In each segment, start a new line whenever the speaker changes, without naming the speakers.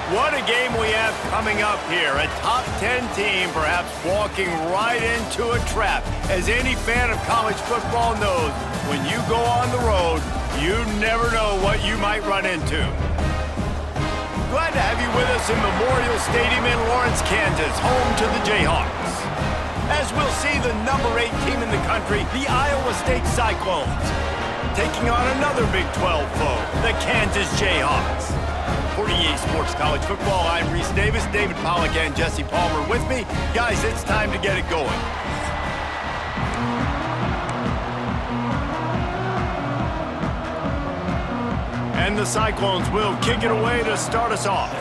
What a game we have coming up here. A top 10 team perhaps walking right into a trap. As any fan of college football knows, when you go on the road, you never know what you might run into. Glad to have you with us in Memorial Stadium in Lawrence, Kansas, home to the Jayhawks. As we'll see the number 8 team in the country, the Iowa State Cyclones, taking on another Big 12 foe, the Kansas Jayhawks. For EA Sports College Football, I'm Reese Davis, David Pollack, and Jesse Palmer with me. Guys, it's time to get it going. And the Cyclones will kick it away to start us off.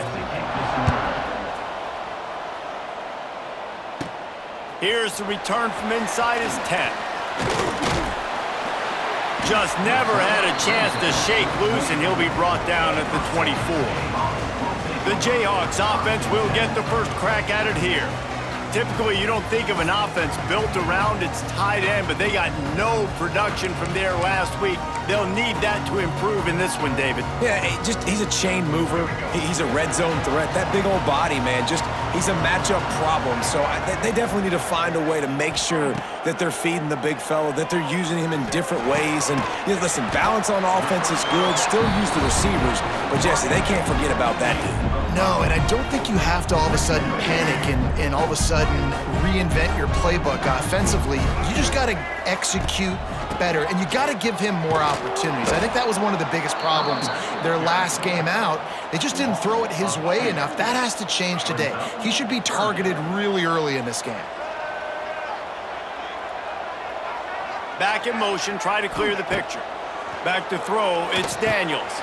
Here's the return from inside his 10. Just never had a chance to shake loose, and he'll be brought down at the 24. The Jayhawks offense will get the first crack at it here. Typically, you don't think of an offense built around its tight end, but they got no production from there last week. They'll need that to improve in this one, David.
Yeah, he's a chain mover. He's a red zone threat. That big old body, man, he's a matchup problem. So they definitely need to find a way to make sure that they're feeding the big fella, that they're using him in different ways. And listen, balance on offense is good. Still use the receivers. But, Jesse, they can't forget about that dude.
No, and I don't think you have to all of a sudden panic and all of a sudden reinvent your playbook offensively. You just got to execute better, and you got to give him more opportunities. I think that was one of the biggest problems their last game out. They just didn't throw it his way enough. That has to change today. He should be targeted really early in this game.
Back in motion, try to clear the picture. Back to throw, it's Daniels.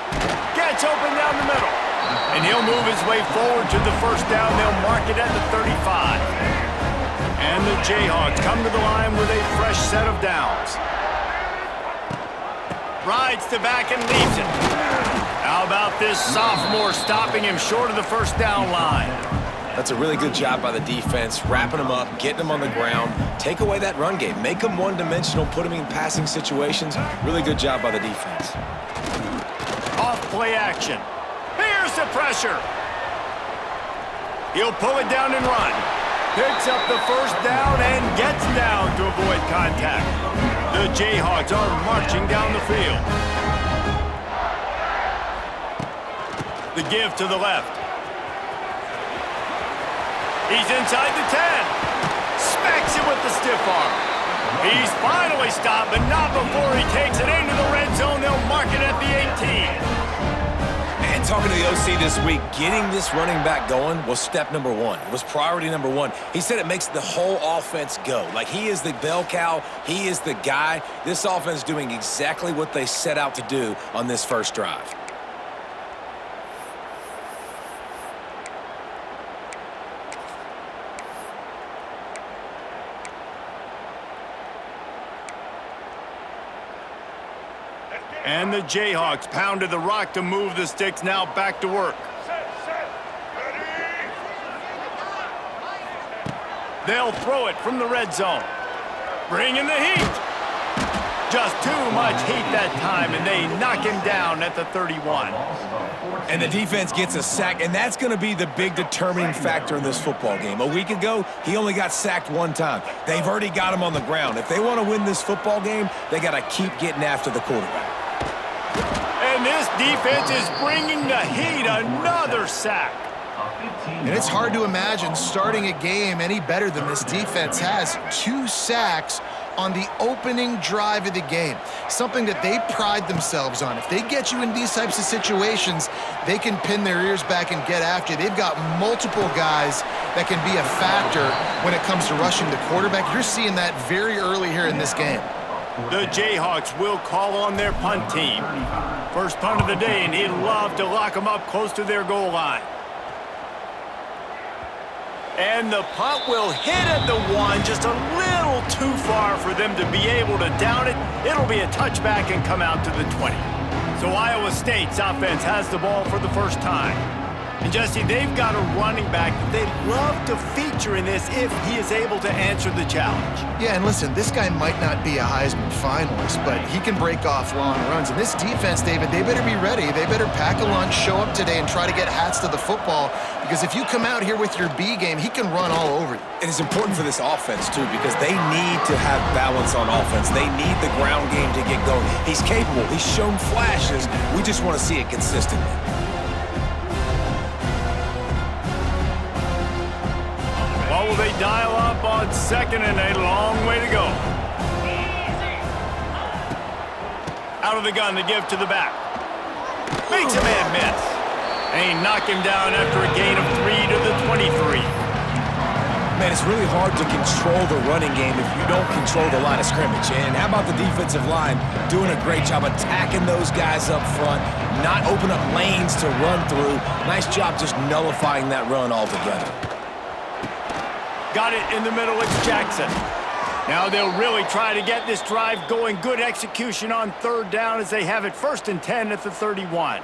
Gets open down the middle. And he'll move his way forward to the first down. They'll mark it at the 35. And the Jayhawks come to the line with a fresh set of downs. Rides to back and leaves it. How about this sophomore stopping him short of the first down line?
That's a really good job by the defense, wrapping him up, getting him on the ground. Take away that run game. Make him one-dimensional, put him in passing situations. Really good job by the defense.
Off play action. Here's the pressure. He'll pull it down and run. Picks up the first down and gets down to avoid contact. The Jayhawks are marching down the field. The give to the left. He's inside the 10. Smacks it with the stiff arm. He's finally stopped, but not before he takes it into the red zone. They'll mark it at the 18.
And talking to the OC this week, getting this running back going was step number one. It was priority number one. He said it makes the whole offense go. Like, he is the bell cow. He is the guy. This offense is doing exactly what they set out to do on this first drive.
And the Jayhawks pounded the rock to move the sticks, now back to work. They'll throw it from the red zone. Bring in the heat. Just too much heat that time, and they knock him down at the 31.
And the defense gets a sack, and that's going to be the big determining factor in this football game. A week ago, he only got sacked one time. They've already got him on the ground. If they want to win this football game, they got to keep getting after the quarterback.
And this defense is bringing the heat. Another sack.
And it's hard to imagine starting a game any better than this defense has. 2 sacks on the opening drive of the game. Something that they pride themselves on. If they get you in these types of situations, they can pin their ears back and get after you. They've got multiple guys that can be a factor when it comes to rushing the quarterback. You're seeing that very early here in this game.
The Jayhawks will call on their punt team. First punt of the day, and he'd love to lock them up close to their goal line. And the punt will hit at the 1, just a little too far for them to be able to down it. It'll be a touchback and come out to the 20. So Iowa State's offense has the ball for the first time. And Jesse, they've got a running back that they'd love to feature in this if he is able to answer the challenge.
Yeah, and listen, this guy might not be a Heisman finalist, but he can break off long runs. And this defense, David, they better be ready. They better pack a lunch, show up today, and try to get hats to the football. Because if you come out here with your B game, he can run all over you.
And it's important for this offense, too, because they need to have balance on offense. They need the ground game to get going. He's capable. He's shown flashes. We just want to see it consistently.
Well, will they dial up on 2nd and a long way to go? Out of the gun to give to the back. Makes a man miss. And he knocked him down after a gain of 3 to the 23.
Man, it's really hard to control the running game if you don't control the line of scrimmage. And how about the defensive line doing a great job attacking those guys up front, not open up lanes to run through. Nice job just nullifying that run altogether.
Got it in the middle, it's Jackson. Now they'll really try to get this drive going. Good execution on 3rd down as they have it 1st and 10 at the 31.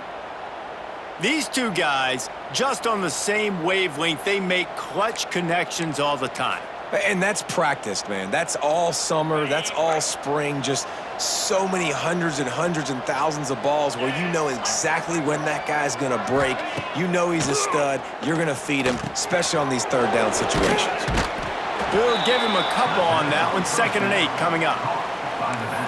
These two guys, just on the same wavelength, they make clutch connections all the time.
And that's practiced, man. That's all summer. That's all spring. Just so many hundreds and thousands of balls where you know exactly when that guy's going to break. You know he's a stud. You're going to feed him, especially on these 3rd down situations.
We'll give him a couple on that one. 2nd and 8 coming up.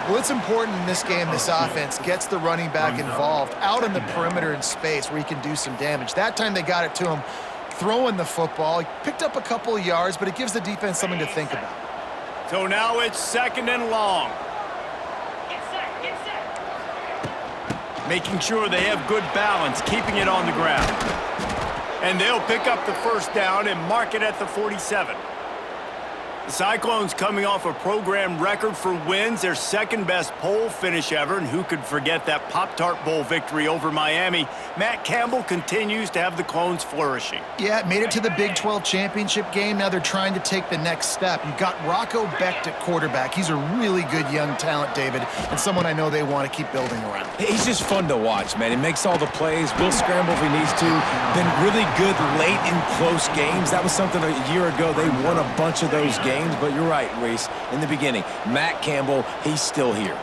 Well, it's important in this game this offense gets the running back involved out in the perimeter in space where he can do some damage. That time they got it to him throwing the football. He picked up a couple of yards, but it gives the defense something to think about.
So now it's 2nd and long. Making sure they have good balance, keeping it on the ground. And they'll pick up the 1st down and mark it at the 47. The Cyclones coming off a program record for wins, their 2nd-best poll finish ever, and who could forget that Pop-Tart Bowl victory over Miami? Matt Campbell continues to have the Clones flourishing.
Yeah, made it to the Big 12 championship game. Now they're trying to take the next step. You got Rocco Becht at quarterback. He's a really good young talent, David, and someone I know they want to keep building around.
He's just fun to watch, man. He makes all the plays, will scramble if he needs to. Been really good late in close games. That was something a year ago. They won a bunch of those games. But you're right, Reese, in the beginning. Matt Campbell, he's still here.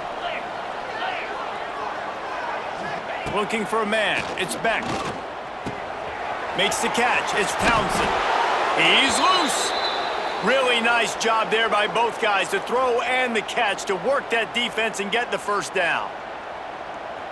Looking for a man. It's Beck. Makes the catch. It's Townsend. He's loose. Really nice job there by both guys, the throw and the catch, to work that defense and get the 1st down.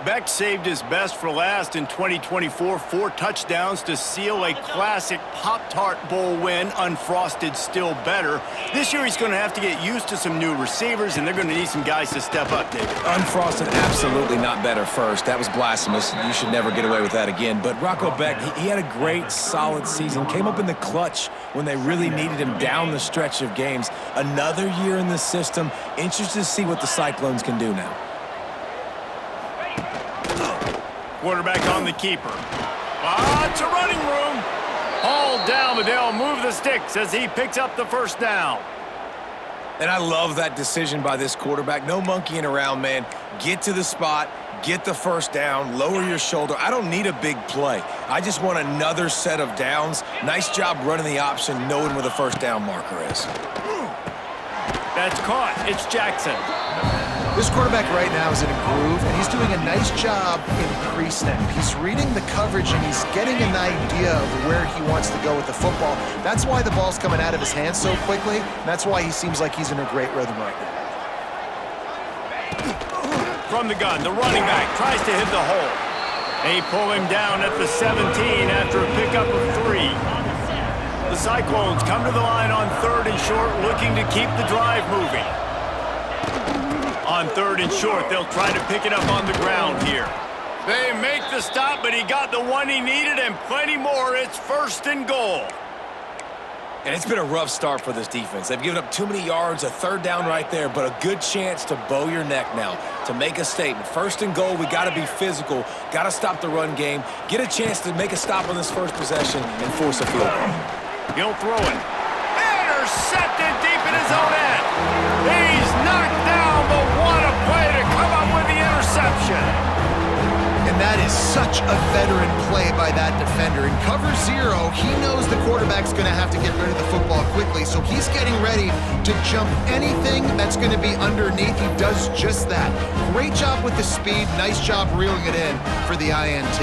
Beck saved his best for last in 2024. 4 touchdowns to seal a classic Pop-Tart Bowl win. Unfrosted, still better. This year he's going to have to get used to some new receivers, and they're going to need some guys to step up, David.
Unfrosted, absolutely not better first. That was blasphemous. You should never get away with that again. But Rocco Becht, he had a great, solid season. Came up in the clutch when they really needed him down the stretch of games. Another year in the system. Interested to see what the Cyclones can do now.
Quarterback on the keeper. It's a running room. All down, but they'll move the sticks as he picks up the 1st down.
And I love that decision by this quarterback. No monkeying around, man. Get to the spot, get the 1st down, lower your shoulder. I don't need a big play. I just want another set of downs. Nice job running the option, knowing where the 1st down marker is.
That's caught. It's Jackson.
This quarterback right now is in a groove, and he's doing a nice job in pre-snap. He's reading the coverage, and he's getting an idea of where he wants to go with the football. That's why the ball's coming out of his hands so quickly. And that's why he seems like he's in a great rhythm right now.
From the gun, the running back tries to hit the hole. They pull him down at the 17 after a pickup of 3. The Cyclones come to the line on 3rd and short, looking to keep the drive moving. On 3rd and short, they'll try to pick it up on the ground here. They make the stop, but he got the one he needed and plenty more. It's 1st and goal.
And it's been a rough start for this defense. They've given up too many yards, a 3rd down right there, but a good chance to bow your neck now, to make a statement. 1st and goal, we got to be physical, got to stop the run game, get a chance to make a stop on this 1st possession and force a field goal.
He'll throw it. Intercepted deep in his own end. He's knocked down, but what a play to come up with the interception.
And that is such a veteran play by that defender. In cover 0, he knows the quarterback's going to have to get rid of the football quickly, so he's getting ready to jump anything that's going to be underneath. He does just that. Great job with the speed. Nice job reeling it in for the INT.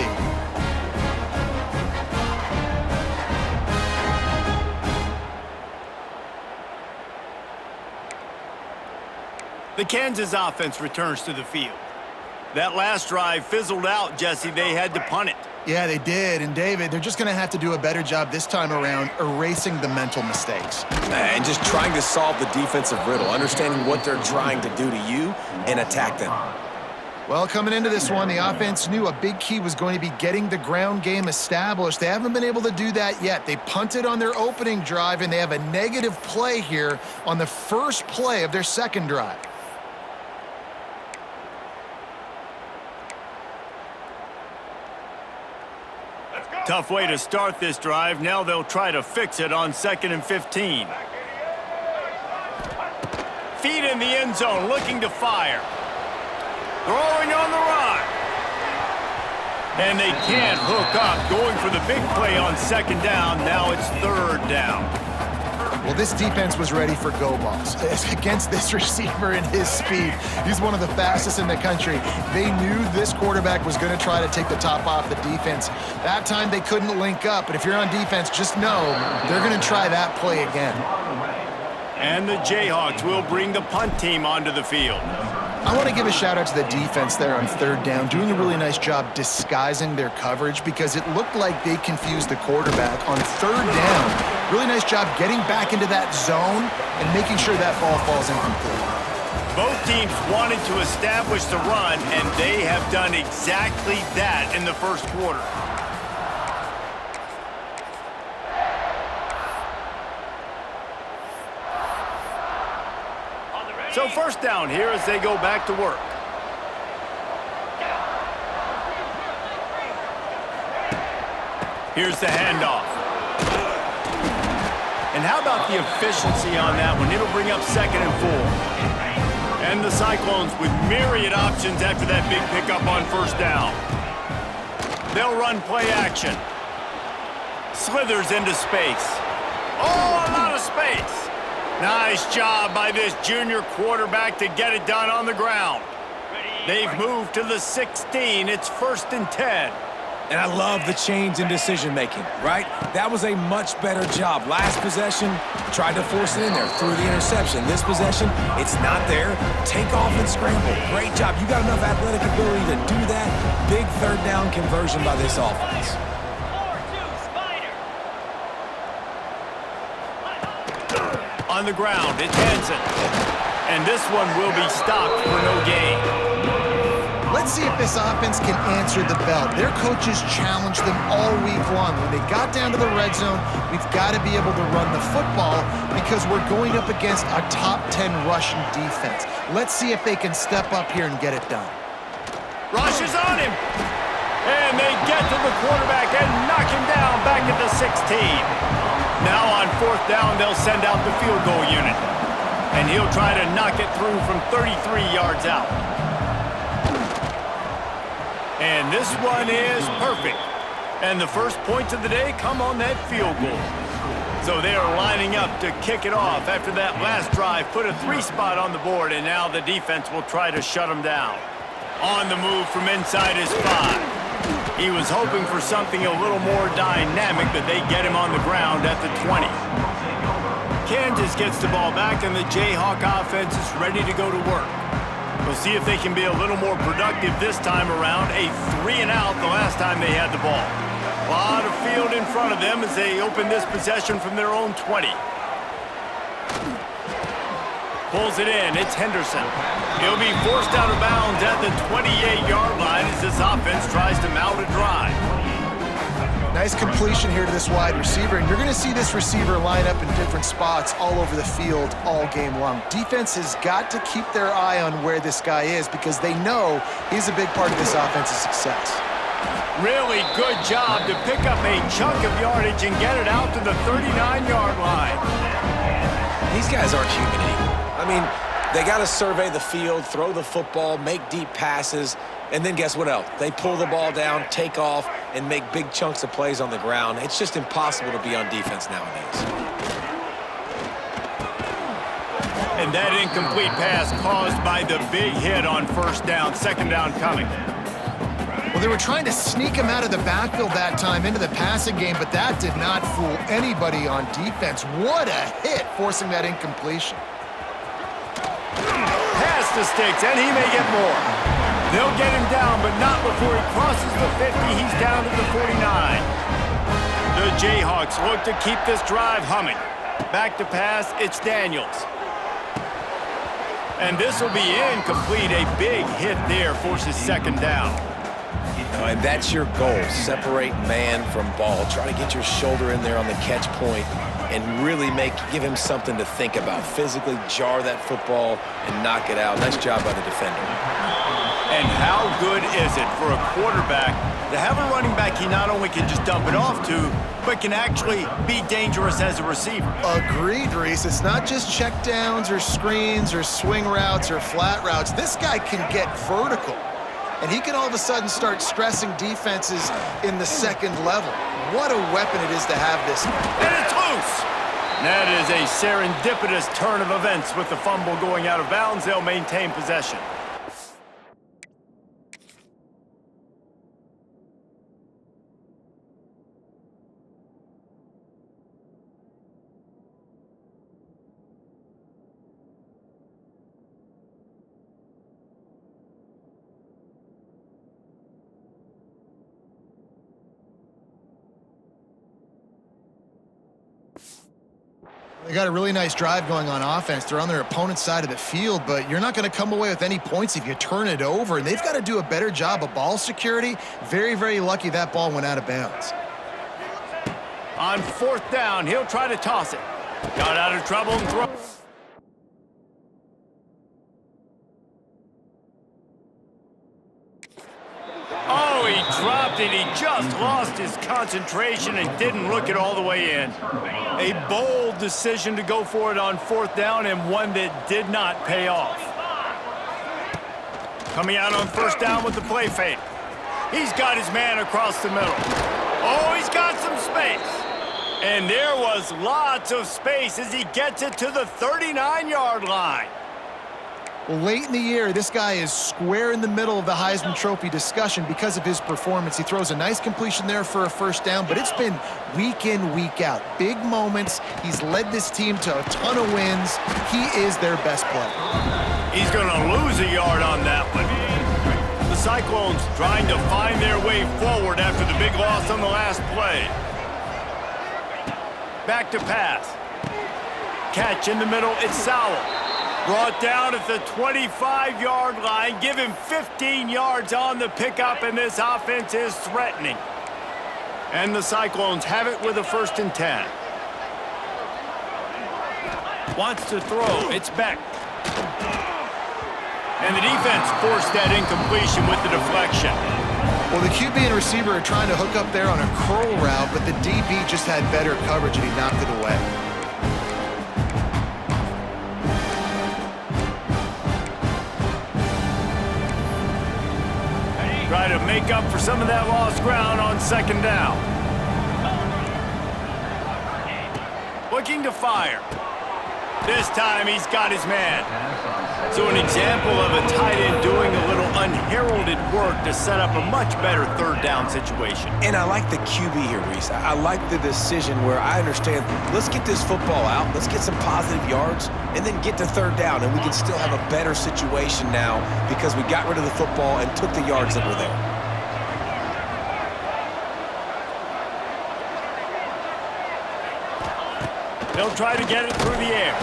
The Kansas offense returns to the field. That last drive fizzled out, Jesse. They had to punt it.
Yeah, they did. And, David, they're just going to have to do a better job this time around erasing the mental mistakes.
And just trying to solve the defensive riddle, understanding what they're trying to do to you and attack them.
Well, coming into this one, the offense knew a big key was going to be getting the ground game established. They haven't been able to do that yet. They punted on their opening drive, and they have a negative play here on the first play of their second drive.
Tough way to start this drive. Now they'll try to fix it on 2nd and 15. Feet in the end zone, looking to fire. Throwing on the run. And they can't hook up. Going for the big play on 2nd down. Now it's 3rd down.
Well, this defense was ready for go balls against this receiver and his speed. He's one of the fastest in the country. They knew this quarterback was going to try to take the top off the defense. That time they couldn't link up, but if you're on defense, just know they're going to try that play again.
And the Jayhawks will bring the punt team onto the field.
I want to give a shout out to the defense there on 3rd down, doing a really nice job disguising their coverage because it looked like they confused the quarterback on 3rd down. Really nice job getting back into that zone and making sure that ball falls incomplete.
Both teams wanted to establish the run, and they have done exactly that in the first quarter. So 1st down here as they go back to work. Here's the handoff. And how about the efficiency on that one? It'll bring up 2nd and 4. And the Cyclones with myriad options after that big pickup on 1st down. They'll run play action. Slithers into space. Oh, a lot of space. Nice job by this junior quarterback to get it done on the ground. They've moved to the 16. It's 1st and 10.
And I love the change in decision-making, right? That was a much better job. Last possession, tried to force it in there, threw the interception. This possession, it's not there. Take off and scramble. Great job. You got enough athletic ability to do that. Big 3rd down conversion by this offense.
On the ground, it's Hansen. And this one will be stopped for no gain.
Let's see if this offense can answer the bell. Their coaches challenged them all week long. When they got down to the red zone, we've got to be able to run the football because we're going up against a top 10 rushing defense. Let's see if they can step up here and get it done.
Rush is on him. And they get to the quarterback and knock him down back at the 16. Now on 4th down, they'll send out the field goal unit. And he'll try to knock it through from 33 yards out. And this one is perfect. And the first points of the day come on that field goal. So they are lining up to kick it off after that last drive. Put a 3 spot on the board, and now the defense will try to shut them down. On the move from inside his 5. He was hoping for something a little more dynamic, but they get him on the ground at the 20. Kansas gets the ball back, and the Jayhawk offense is ready to go to work. We'll see if they can be a little more productive this time around. A 3-and-out the last time they had the ball. A lot of field in front of them as they open this possession from their own 20. Pulls it in. It's Henderson. He'll be forced out of bounds at the 28-yard line as this offense tries to mount a drive.
Nice completion here to this wide receiver, and you're going to see this receiver line up in different spots all over the field all game long. Defense has got to keep their eye on where this guy is because they know he's a big part of this offense's success.
Really good job to pick up a chunk of yardage and get it out to the 39-yard line.
These guys aren't human anymore. I mean, they got to survey the field, throw the football, make deep passes. And then guess what else? They pull the ball down, take off, and make big chunks of plays on the ground. It's just impossible to be on defense nowadays.
And that incomplete pass caused by the big hit on first down, second down coming.
Well, they were trying to sneak him out of the backfield that time into the passing game, but that did not fool anybody on defense. What a hit, forcing that incompletion.
Pass the sticks, and he may get more. They'll get him down, but not before he crosses the 50. He's down to the 49. The Jayhawks look to keep this drive humming. Back to pass, it's Daniels. And this will be incomplete. A big hit there forces second down.
And that's your goal. Separate man from ball. Try to get your shoulder in there on the catch point and really give him something to think about. Physically jar that football and knock it out. Nice job by the defender.
And how good is it for a quarterback to have a running back he not only can just dump it off to, but can actually be dangerous as a receiver?
Agreed, Reese. It's not just checkdowns or screens or swing routes or flat routes. This guy can get vertical. And he can all of a sudden start stressing defenses in the second level. What a weapon it is to have this.
And it's loose. That is a serendipitous turn of events with the fumble going out of bounds. They'll maintain possession.
They got a really nice drive going on offense. They're on their opponent's side of the field, but you're not going to come away with any points if you turn it over. And they've got to do a better job of ball security. Very, very lucky that ball went out of bounds.
On fourth down, he'll try to toss it. Got out of trouble and throw. Oh, he dropped it. He just lost his concentration and didn't look it all the way in. A bold decision to go for it on fourth down and one that did not pay off. Coming out on first down with the play fake. He's got his man across the middle. Oh, he's got some space. And there was lots of space as he gets it to the 39-yard line.
Well, late in the year, this guy is square in the middle of the Heisman Trophy discussion because of his performance. He throws a nice completion there for a first down, but it's been week in, week out. Big moments. He's led this team to a ton of wins. He is their best player.
He's going to lose a yard on that one. The Cyclones trying to find their way forward after the big loss on the last play. Back to pass. Catch in the middle, it's Sowell. Brought down at the 25-yard line. Give him 15 yards on the pickup, and this offense is threatening. And the Cyclones have it with a 1st and 10. Wants to throw. It's Beck. And the defense forced that incompletion with the deflection.
Well, the QB and receiver are trying to hook up there on a curl route, but the DB just had better coverage, and he knocked it away.
Try to make up for some of that lost ground on second down. Looking to fire. This time he's got his man. So an example of a tight end doing a little unheralded work to set up a much better third down situation.
And I like the QB here, Reese. I like the decision where I understand, let's get this football out, let's get some positive yards, and then get to third down, and we can still have a better situation now because we got rid of the football and took the yards that were there.
They'll try to get it through the air.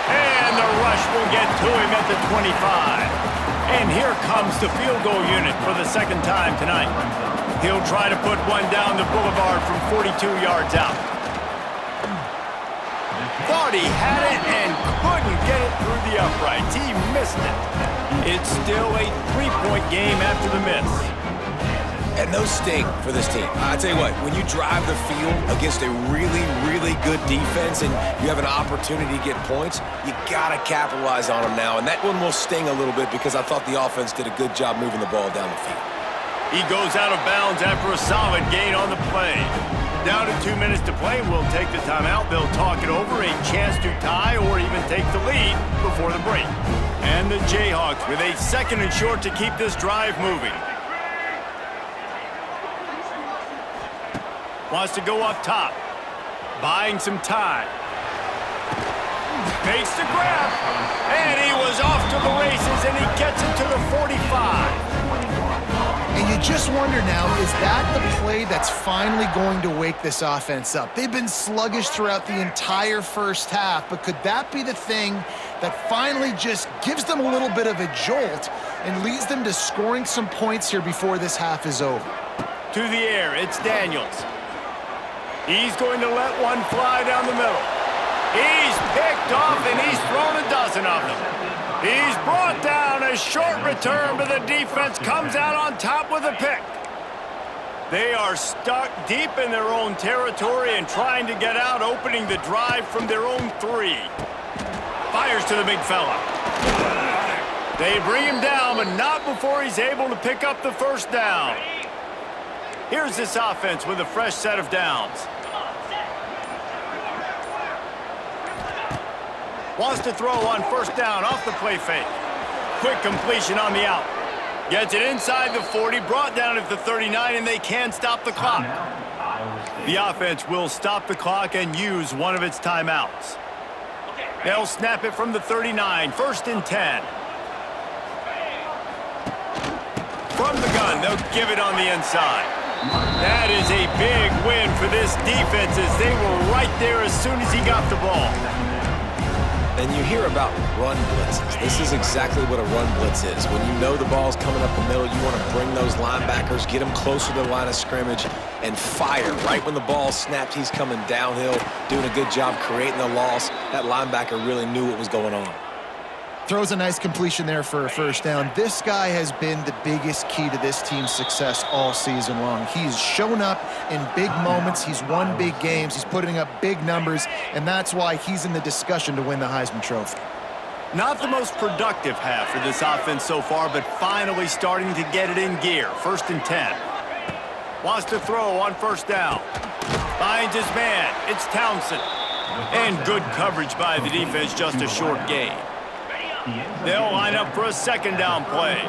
And the rush will get to him at the 25. And here comes the field goal unit for the second time tonight. He'll try to put one down the boulevard from 42 yards out. Thought he had it and couldn't get it through the uprights. He missed it. It's still a 3-point game after the miss.
And those sting for this team. I tell you what, when you drive the field against a really, really good defense and you have an opportunity to get points, you got to capitalize on them now. And that one will sting a little bit because I thought the offense did a good job moving the ball down the field.
He goes out of bounds after a solid gain on the play. Down to 2 minutes to play, we'll take the timeout. They'll talk it over, a chance to tie or even take the lead before the break. And the Jayhawks with a 2nd and short to keep this drive moving. Wants to go up top. Buying some time. Makes the grab. And he was off to the races, and he gets it to the 45.
And you just wonder now, is that the play that's finally going to wake this offense up? They've been sluggish throughout the entire first half, but could that be the thing that finally just gives them a little bit of a jolt and leads them to scoring some points here before this half is over?
To the air, it's Daniels. He's going to let one fly down the middle. He's picked off, and he's thrown a dozen of them. He's brought down. A short return, but the defense comes out on top with a pick. They are stuck deep in their own territory and trying to get out, opening the drive from their own 3. Fires to the big fella. They bring him down, but not before he's able to pick up the first down. Here's this offense with a fresh set of downs. Wants to throw on first down off the play fake. Quick completion on the out. Gets it inside the 40, brought down at the 39, and they can't stop the clock. The offense will stop the clock and use one of its timeouts. They'll snap it from the 39, 1st and 10. From the gun, they'll give it on the inside. That is a big win for this defense as they were right there as soon as he got the ball.
And you hear about run blitzes. This is exactly what a run blitz is. When you know the ball's coming up the middle, you want to bring those linebackers, get them closer to the line of scrimmage, and fire. Right when the ball snapped, he's coming downhill, doing a good job creating the loss. That linebacker really knew what was going on.
Throws a nice completion there for a first down. This guy has been the biggest key to this team's success all season long. He's shown up in big moments. He's won big games. He's putting up big numbers, and that's why he's in the discussion to win the Heisman Trophy.
Not the most productive half for this offense so far, but finally starting to get it in gear. 1st and 10. Wants to throw on first down. Finds his man. It's Townsend. And good coverage by the defense, just a short gain. They'll line up for a 2nd down play.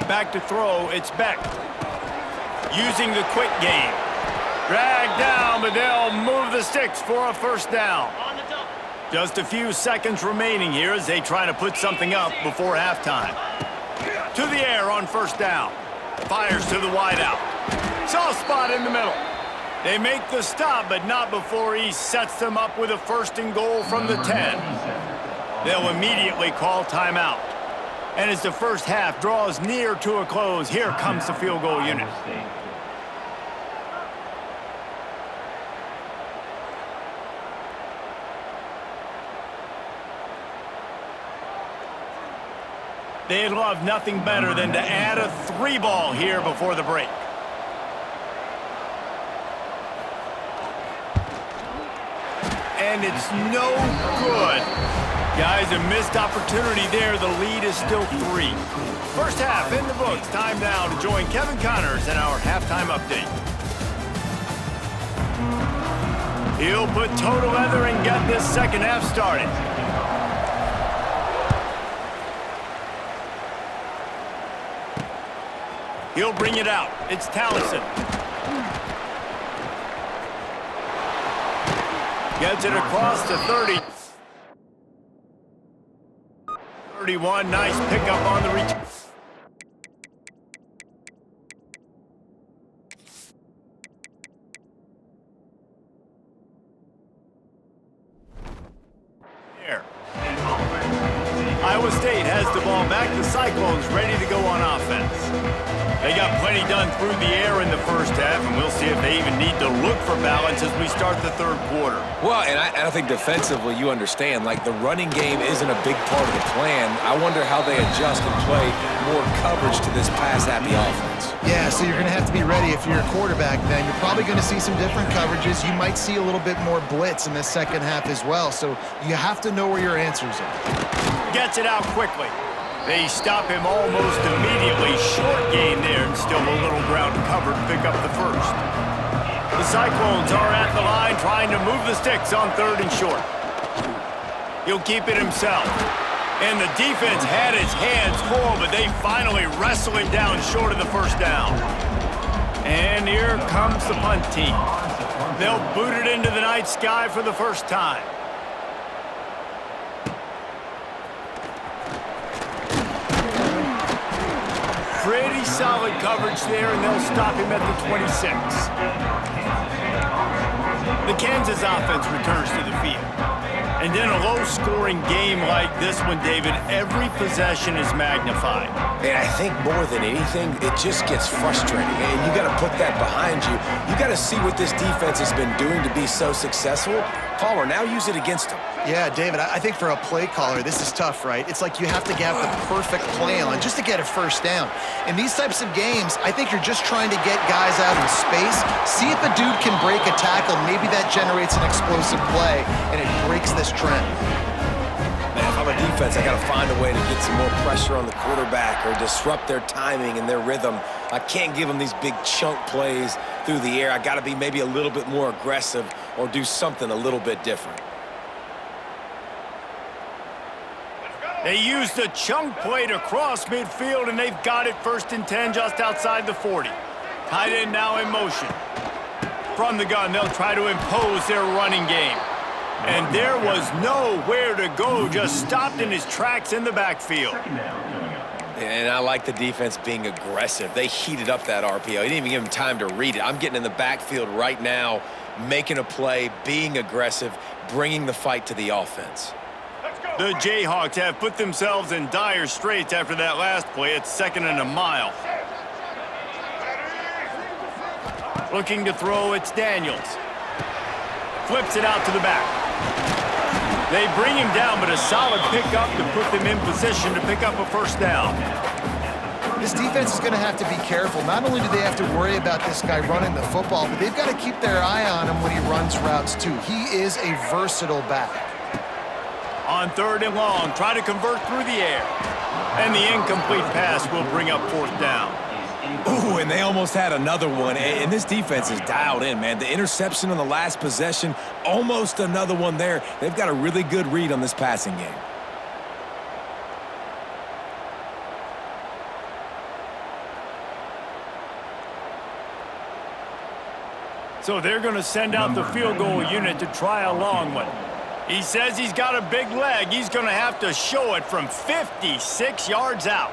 Back to throw, it's Beck. Using the quick game. Dragged down, but they'll move the sticks for a first down. Just a few seconds remaining here as they try to put something up before halftime. To the air on first down. Fires to the wideout. Soft spot in the middle. They make the stop, but not before he sets them up with a 1st and goal from the 10. They'll immediately call timeout. And as the first half draws near to a close, here comes the field goal unit. They'd love nothing better than to add a 3-ball here before the break. And it's no good. Guys, a missed opportunity there. The lead is still 3. First half in the books. Time now to join Kevin Connors in our halftime update. He'll put toe together and get this second half started. He'll bring it out. It's Townsend. Gets it across to 30. 31, nice pickup on the return. Iowa State has the ball back. The Cyclones ready to go on offense. They got plenty done through the air in the first half, and we'll see if they even need to look for balance as we start the third quarter.
Well, and I think defensively, you understand, like the running game isn't a big part of the plan. I wonder how they adjust and play more coverage to this pass-happy offense.
Yeah, so you're going to have to be ready if you're a quarterback then. You're probably going to see some different coverages. You might see a little bit more blitz in the second half as well, so you have to know where your answers are.
Gets it out quickly. They stop him almost immediately. Short gain there, and still a little ground covered to pick up the first. The Cyclones are at the line trying to move the sticks on 3rd and short. He'll keep it himself. And the defense had his hands full, but they finally wrestle him down short of the first down. And here comes the punt team. They'll boot it into the night sky for the first time. Pretty solid coverage there, and they'll stop him at the 26. The Kansas offense returns to the field. And in a low-scoring game like this one, David, every possession is magnified.
And I think more than anything, it just gets frustrating. And you got to put that behind you. You got to see what this defense has been doing to be so successful. Caller, now use it against them.
Yeah, David, I think for a play caller, this is tough, right? It's like you have to have the perfect play on just to get a first down. In these types of games, I think you're just trying to get guys out in space, see if a dude can break a tackle. Maybe that generates an explosive play, and it breaks this trend.
Man, if I'm a defense, I got to find a way to get some more pressure on the quarterback or disrupt their timing and their rhythm. I can't give them these big chunk plays through the air. I got to be maybe a little bit more aggressive or do something a little bit different.
They used a chunk play to cross midfield, and they've got it 1st and 10 just outside the 40. Tight end now in motion. From the gun, they'll try to impose their running game. And there was nowhere to go, just stopped in his tracks in the backfield.
And I like the defense being aggressive. They heated up that RPO. He didn't even give him time to read it. I'm getting in the backfield right now, making a play, being aggressive, bringing the fight to the offense.
The Jayhawks have put themselves in dire straits after that last play. It's 2nd and a mile. Looking to throw, it's Daniels. Flips it out to the back. They bring him down, but a solid pickup to put them in position to pick up a first down.
This defense is going to have to be careful. Not only do they have to worry about this guy running the football, but they've got to keep their eye on him when he runs routes too. He is a versatile back.
On 3rd and long, try to convert through the air. And the incomplete pass will bring up 4th down.
Ooh, and they almost had another one. And this defense is dialed in, man. The interception on the last possession, almost another one there. They've got a really good read on this passing game.
So they're going to send out the field goal unit to try a long one. He says he's got a big leg. He's going to have to show it from 56 yards out.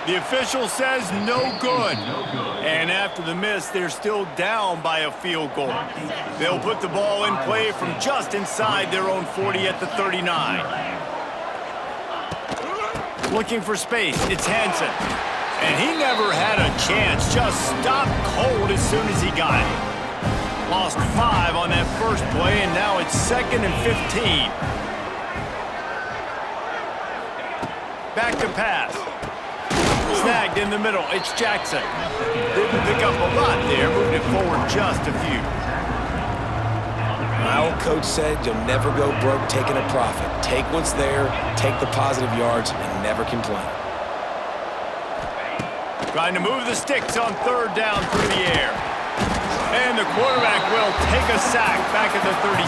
The official says no good. And after the miss, they're still down by a field goal. They'll put the ball in play from just inside their own 40 at the 39. Looking for space, it's Hansen. And he never had a chance, just stopped cold as soon as he got it. Lost 5 on that first play, and now it's 2nd and 15. Back to pass. Snagged in the middle, it's Jackson. Didn't pick up a lot there, moved it forward just a few.
My old coach said you'll never go broke taking a profit. Take what's there, take the positive yards, and never complain.
Trying to move the sticks on 3rd down through the air. And the quarterback will take a sack back at the 36.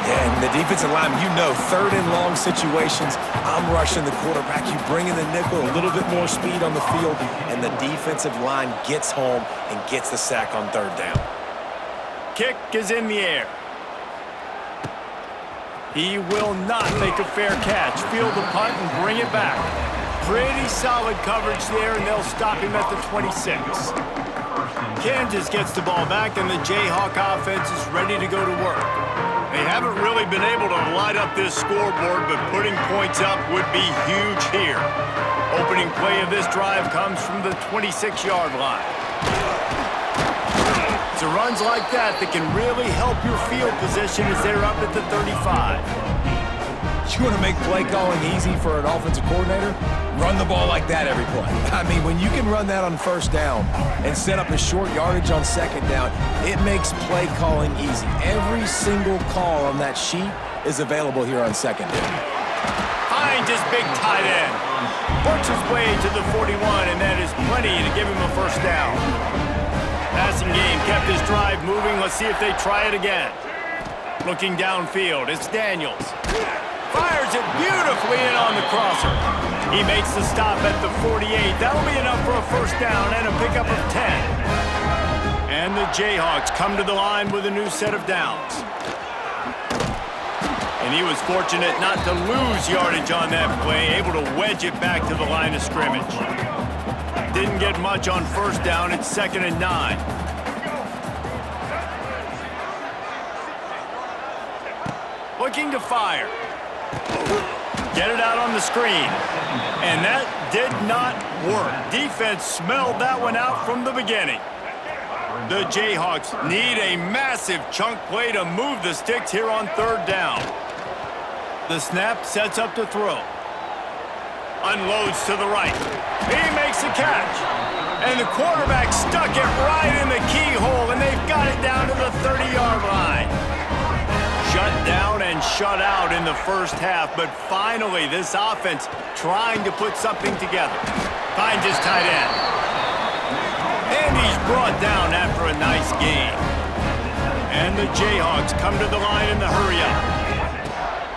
Yeah, and the defensive lineman, you know, 3rd and long situations, I'm rushing the quarterback. You bring in the nickel, a little bit more speed on the field, and the defensive line gets home and gets the sack on 3rd down.
Kick is in the air. He will not make a fair catch. Field the punt and bring it back. Pretty solid coverage there, and they'll stop him at the 26. Kansas gets the ball back, and the Jayhawk offense is ready to go to work. They haven't really been able to light up this scoreboard, but putting points up would be huge here. Opening play of this drive comes from the 26-yard line. It's the runs like that that can really help your field position as they're up at the 35.
You want to make play calling easy for an offensive coordinator? Run the ball like that every play. I mean, when you can run that on first down and set up a short yardage on second down, it makes play calling easy. Every single call on that sheet is available here on second down.
Finds his big tight end. Works his way to the 41, and that is plenty to give him a first down. Passing game kept his drive moving. Let's see if they try it again. Looking downfield, it's Daniels. Fires it beautifully in on the crosser. He makes the stop at the 48. That'll be enough for a first down and a pickup of 10. And the Jayhawks come to the line with a new set of downs. And he was fortunate not to lose yardage on that play, able to wedge it back to the line of scrimmage. Didn't get much on first down. It's 2nd and 9. Looking to fire. Get it out on the screen. And that did not work. Defense smelled that one out from the beginning. The Jayhawks need a massive chunk play to move the sticks here on 3rd down. The snap sets up to throw. Unloads to the right. He makes the catch. And the quarterback stuck it right in the keyhole, and they've got it down to the 30-yard line. Shut down and shut out in the first half, but finally this offense trying to put something together. Finds his tight end. And he's brought down after a nice game. And the Jayhawks come to the line in the hurry-up.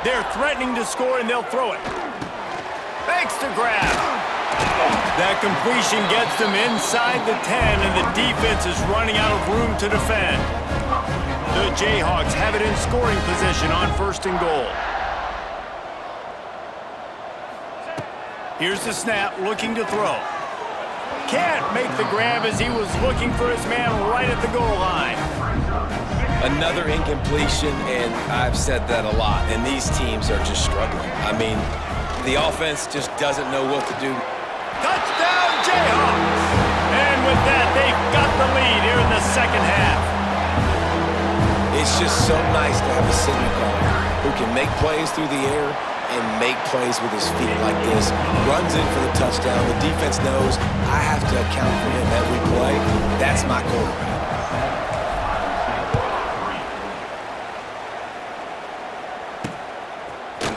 They're threatening to score, and they'll throw it. Makes the grab. That completion gets them inside the 10, and the defense is running out of room to defend. The Jayhawks have it in scoring position on 1st and goal. Here's the snap, looking to throw. Can't make the grab as he was looking for his man right at the goal line.
Another incompletion, and I've said that a lot, and these teams are just struggling. I mean, the offense just doesn't know what to do.
Touchdown, Jayhawks! And with that, they've got the lead here in the second half.
It's just so nice to have a signal caller who can make plays through the air and make plays with his feet like this. Runs in for the touchdown. The defense knows I have to account for him every play. That's my quarterback.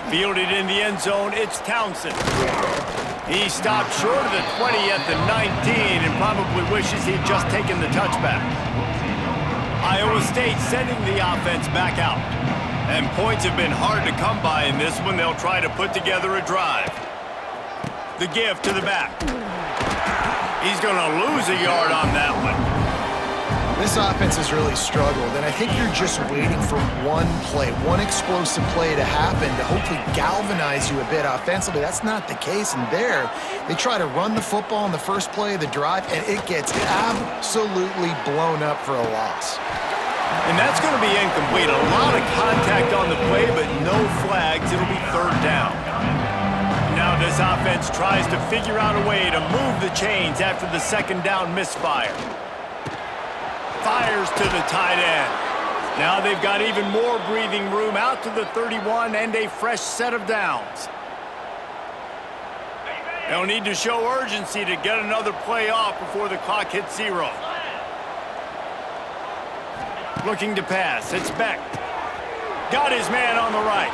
Fielded in the end zone, it's Townsend. He stopped short of the 20 at the 19 and probably wishes he'd just taken the touchback. Iowa State sending the offense back out. And points have been hard to come by in this one. They'll try to put together a drive. The give to the back. He's going to lose a yard on that one.
This offense has really struggled, and I think you're just waiting for one play, one explosive play to happen to hopefully galvanize you a bit offensively. That's not the case, and there, they try to run the football on the first play of the drive, and it gets absolutely blown up for a loss.
And that's going to be incomplete. A lot of contact on the play, but no flags. It'll be 3rd down. Now this offense tries to figure out a way to move the chains after the 2nd down misfire. Fires to the tight end. Now they've got even more breathing room out to the 31 and a fresh set of downs. They'll need to show urgency to get another play off before the clock hits 0. Looking to pass, it's Beck. Got his man on the right.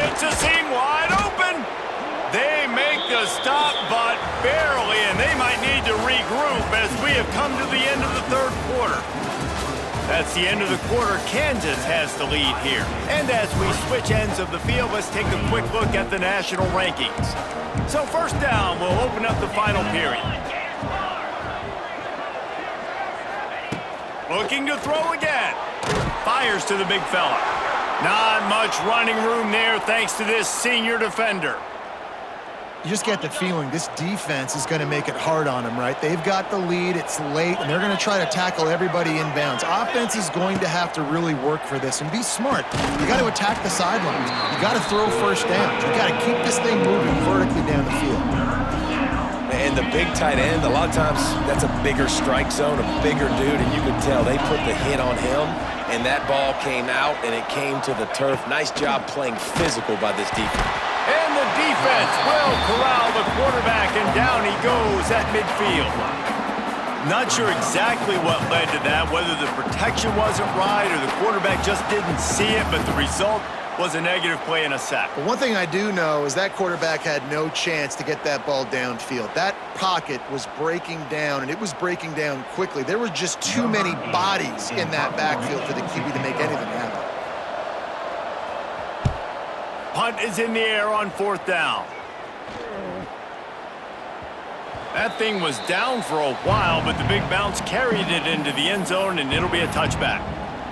It's a seam wide open. They make the stop, but barely, and they might need to regroup as we have come to the end of the 3rd quarter. That's the end of the quarter. Kansas has the lead here. And as we switch ends of the field, let's take a quick look at the national rankings. So 1st down, we'll open up the final period. Looking to throw again. Fires to the big fella. Not much running room there thanks to this senior defender.
You just get the feeling this defense is going to make it hard on them, right? They've got the lead, it's late, and they're going to try to tackle everybody inbounds. Offense is going to have to really work for this and be smart. You got to attack the sidelines. You got to throw first downs. You got to keep this thing moving vertically down the field.
And the big tight end, a lot of times that's a bigger strike zone, a bigger dude, and you could tell they put the hit on him, and that ball came out, and it came to the turf. Nice job playing physical by this defense.
And the defense will corral the quarterback, and down he goes at midfield. Not sure exactly what led to that, whether the protection wasn't right or the quarterback just didn't see it, but the result was a negative play and a sack.
But one thing I do know is that quarterback had no chance to get that ball downfield. That pocket was breaking down, and it was breaking down quickly. There were just too many bodies in that backfield for the QB to make anything happen.
Punt is in the air on 4th down. That thing was down for a while, but the big bounce carried it into the end zone, and it'll be a touchback.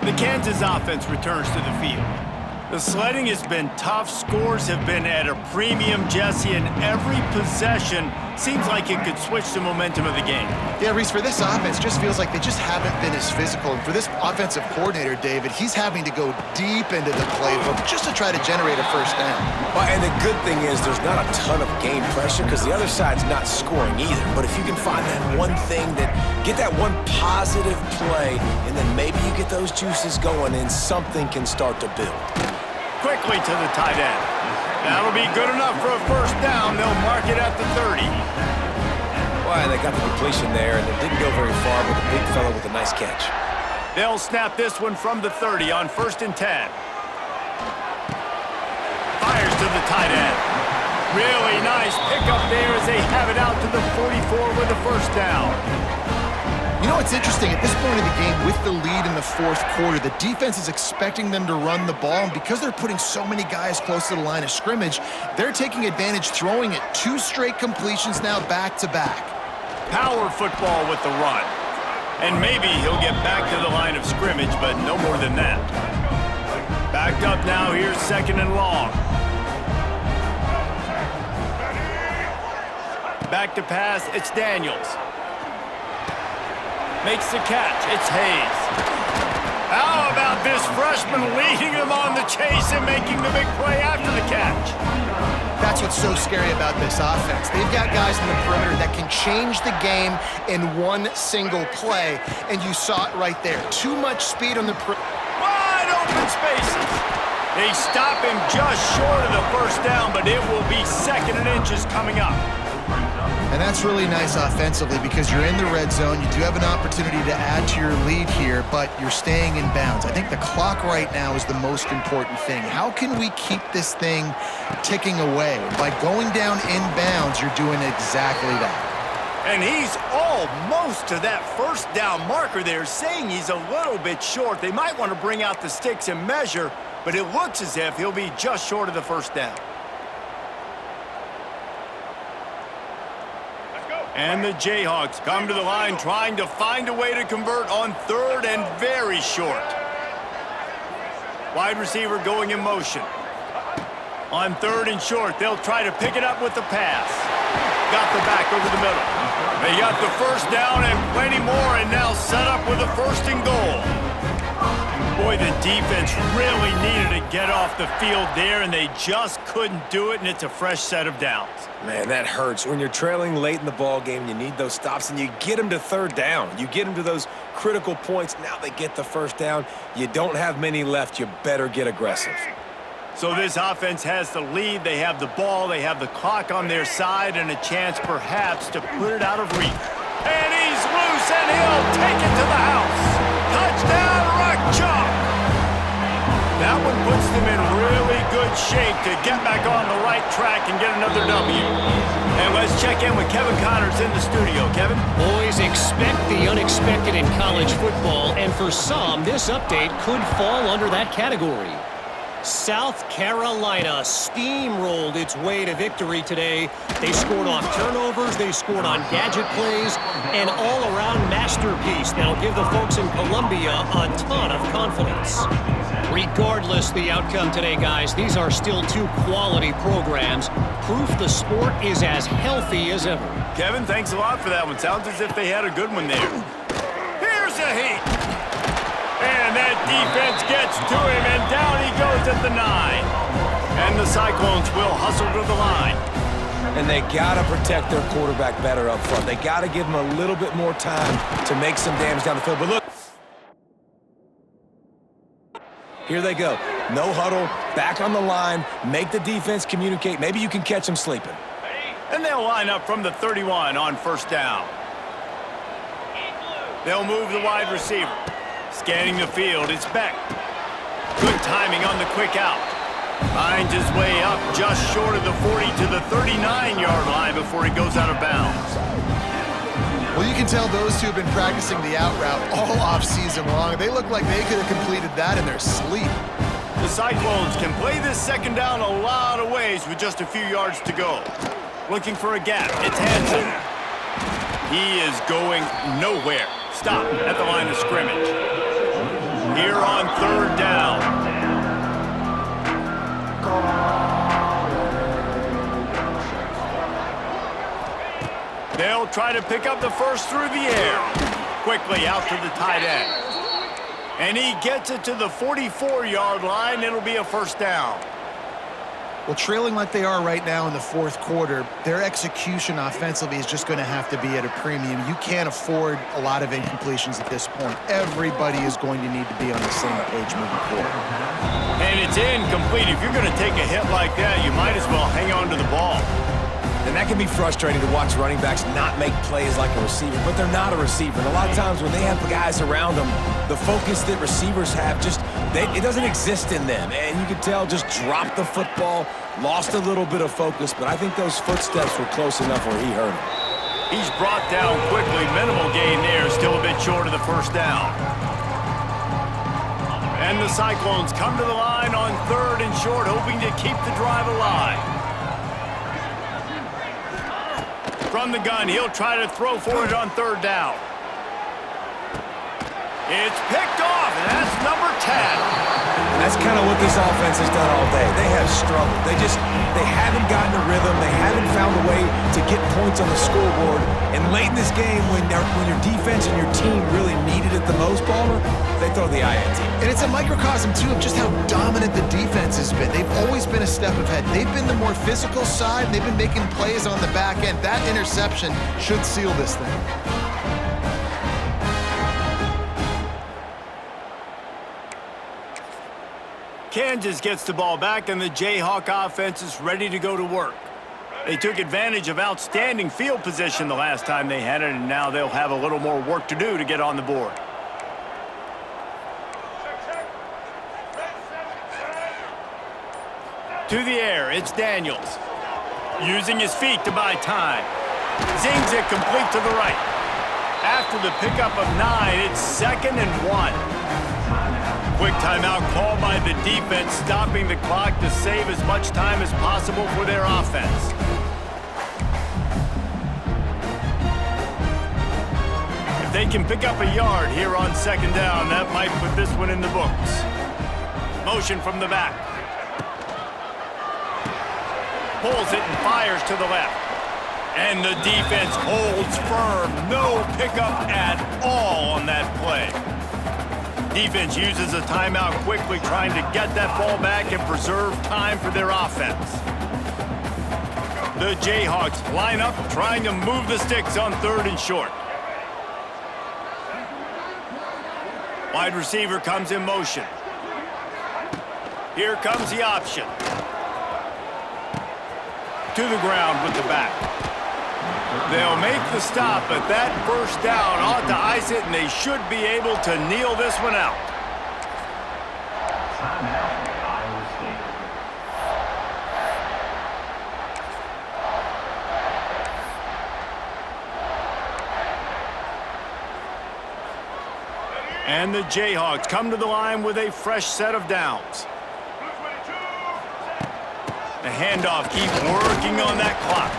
The Kansas offense returns to the field. The sledding has been tough. Scores have been at a premium, Jesse, and every possession seems like it could switch the momentum of the game.
Yeah, Reese, for this offense, just feels like they just haven't been as physical. And for this offensive coordinator, David, he's having to go deep into the playbook just to try to generate a first down.
Well, and the good thing is there's not a ton of game pressure because the other side's not scoring either. But if you can find that one thing, get that one positive play, and then maybe you get those juices going and something can start to build.
Quickly to the tight end. That'll be good enough for a first down. They'll mark it at the 30.
Well, they got the completion there, and it didn't go very far, but the big fella with a nice catch.
They'll snap this one from the 30 on 1st and 10. Fires to the tight end. Really nice pickup there as they have it out to the 44 with a first down.
You know, it's interesting. At this point of the game, with the lead in the 4th quarter, the defense is expecting them to run the ball, and because they're putting so many guys close to the line of scrimmage, they're taking advantage, throwing it 2 straight completions now back-to-back.
Power football with the run. And maybe he'll get back to the line of scrimmage, but no more than that. Backed up now, here's 2nd and long. Back to pass, it's Daniels. Makes the catch, it's Hayes. How about this freshman leading him on the chase and making the big play after the catch?
That's what's so scary about this offense. They've got guys in the perimeter that can change the game in one single play, and you saw it right there. Too much speed on the
wide open spaces. They stop him just short of the first down, but it will be 2nd and inches coming up.
And that's really nice offensively because you're in the red zone. You do have an opportunity to add to your lead here, but you're staying in bounds. I think the clock right now is the most important thing. How can we keep this thing ticking away? By going down in bounds, you're doing exactly that.
And he's almost to that first down marker there, saying he's a little bit short. They might want to bring out the sticks and measure, but it looks as if he'll be just short of the first down. And the Jayhawks come to the line trying to find a way to convert on 3rd and very short. Wide receiver going in motion. On 3rd and short, they'll try to pick it up with the pass. Got the back over the middle. They got the first down and plenty more, and now set up with a 1st and goal. Boy, the defense really needed to get off the field there, and they just couldn't do it, and it's a fresh set of downs.
Man, that hurts. When you're trailing late in the ball game, you need those stops, and you get them to 3rd down. You get them to those critical points. Now they get the first down. You don't have many left. You better get aggressive.
So this offense has the lead. They have the ball. They have the clock on their side and a chance perhaps to put it out of reach. And he's loose, and he'll take it to the house. Touchdown, Rock Chalk. That one puts them in really good shape to get back on the right track and get another W. And let's check in with Kevin Connors in the studio. Kevin?
Boys, expect the unexpected in college football, and for some, this update could fall under that category. South Carolina steamrolled its way to victory today. They scored off turnovers, they scored on gadget plays, an all-around masterpiece that'll give the folks in Columbia a ton of confidence. Regardless the outcome today, guys, these are still two quality programs. Proof the sport is as healthy as ever.
Kevin, thanks a lot for that one. Sounds as if they had a good one there. Here's a heat. And that defense gets to him, and down he goes at the 9. And the Cyclones will hustle to the line.
And they got to protect their quarterback better up front. They got to give him a little bit more time to make some damage down the field. But look, here they go. No huddle, back on the line, make the defense communicate. Maybe you can catch them sleeping.
And they'll line up from the 31 on first down. They'll move the wide receiver. Scanning the field, it's Beck. Good timing on the quick out. Finds his way up just short of the 40 to the 39-yard line before he goes out of bounds.
Well, you can tell those two have been practicing the out route all off-season long. They look like they could have completed that in their sleep.
The Cyclones can play this second down a lot of ways with just a few yards to go. Looking for a gap. It's Hansen. He is going nowhere. Stop at the line of scrimmage. Here on third down. They'll try to pick up the first through the air. Quickly out to the tight end. And he gets it to the 44-yard line. It'll be a first down.
Well, trailing like they are right now in the fourth quarter, their execution offensively is just going to have to be at a premium. You can't afford a lot of incompletions at this point. Everybody is going to need to be on the same page moving forward.
And it's incomplete. If you're going to take a hit like that, you might as well hang on to the ball.
And that can be frustrating to watch running backs not make plays like a receiver, but they're not a receiver. And a lot of times when they have guys around them, the focus that receivers have it doesn't exist in them. And you can tell just dropped the football, lost a little bit of focus, but I think those footsteps were close enough where he hurt him.
He's brought down quickly. Minimal gain there, still a bit short of the first down. And the Cyclones come to the line on third and short, hoping to keep the drive alive. From the gun, he'll try to throw for it on third down. It's picked off, and that's number 10.
And that's kind of what this offense has done all day. They have struggled. They haven't gotten a rhythm. They haven't found a way to get points on the scoreboard. And late in this game, when your defense and your team really need it the most, Palmer, they throw the INT.
And it's a microcosm, too, of just how dominant the defense has been. They've always been a step ahead. They've been the more physical side. They've been making plays on the back end. That interception should seal this thing.
Kansas gets the ball back, and the Jayhawk offense is ready to go to work. They took advantage of outstanding field position the last time they had it, and now they'll have a little more work to do to get on the board. To the air, it's Daniels. Using his feet to buy time. Zings it complete to the right. After the pickup of 9, it's 2nd and 1. Quick timeout called by the defense, stopping the clock to save as much time as possible for their offense. If they can pick up a yard here on second down, that might put this one in the books. Motion from the back. Pulls it and fires to the left. And the defense holds firm. No pickup at all on that play. Defense uses a timeout quickly, trying to get that ball back and preserve time for their offense. The Jayhawks line up, trying to move the sticks on third and short. Wide receiver comes in motion. Here comes the option. To the ground with the back. They'll make the stop, but that first down ought to ice it, and they should be able to kneel this one out. And the Jayhawks come to the line with a fresh set of downs. The handoff keeps working on that clock.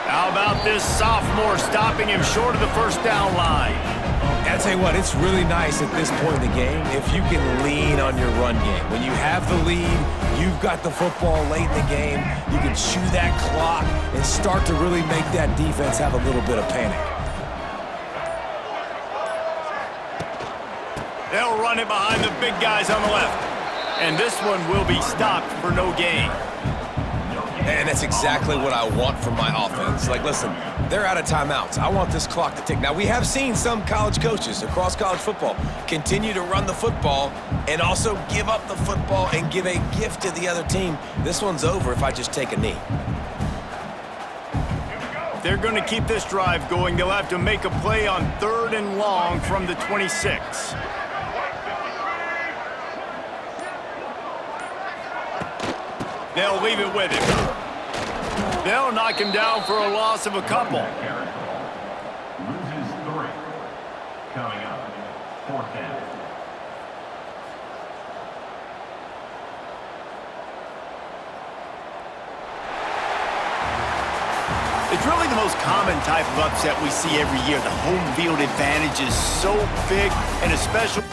How about this sophomore stopping him short of the first down line?
I tell you what, it's really nice at this point in the game if you can lean on your run game. When you have the lead, you've got the football late in the game, you can chew that clock and start to really make that defense have a little bit of panic.
They'll run it behind the big guys on the left. And this one will be stopped for no gain.
And that's exactly what I want from my offense. Like, listen, they're out of timeouts. I want this clock to tick. Now, we have seen some college coaches across college football continue to run the football and also give up the football and give a gift to the other team. This one's over if I just take a knee.
If they're going to keep this drive going, they'll have to make a play on 3rd and long from the 26. They'll leave it with him. They'll knock him down for a loss of a couple.
Loses 3. Coming up, 4th down.
It's really the most common type of upset we see every year. The home field advantage is so big and especially...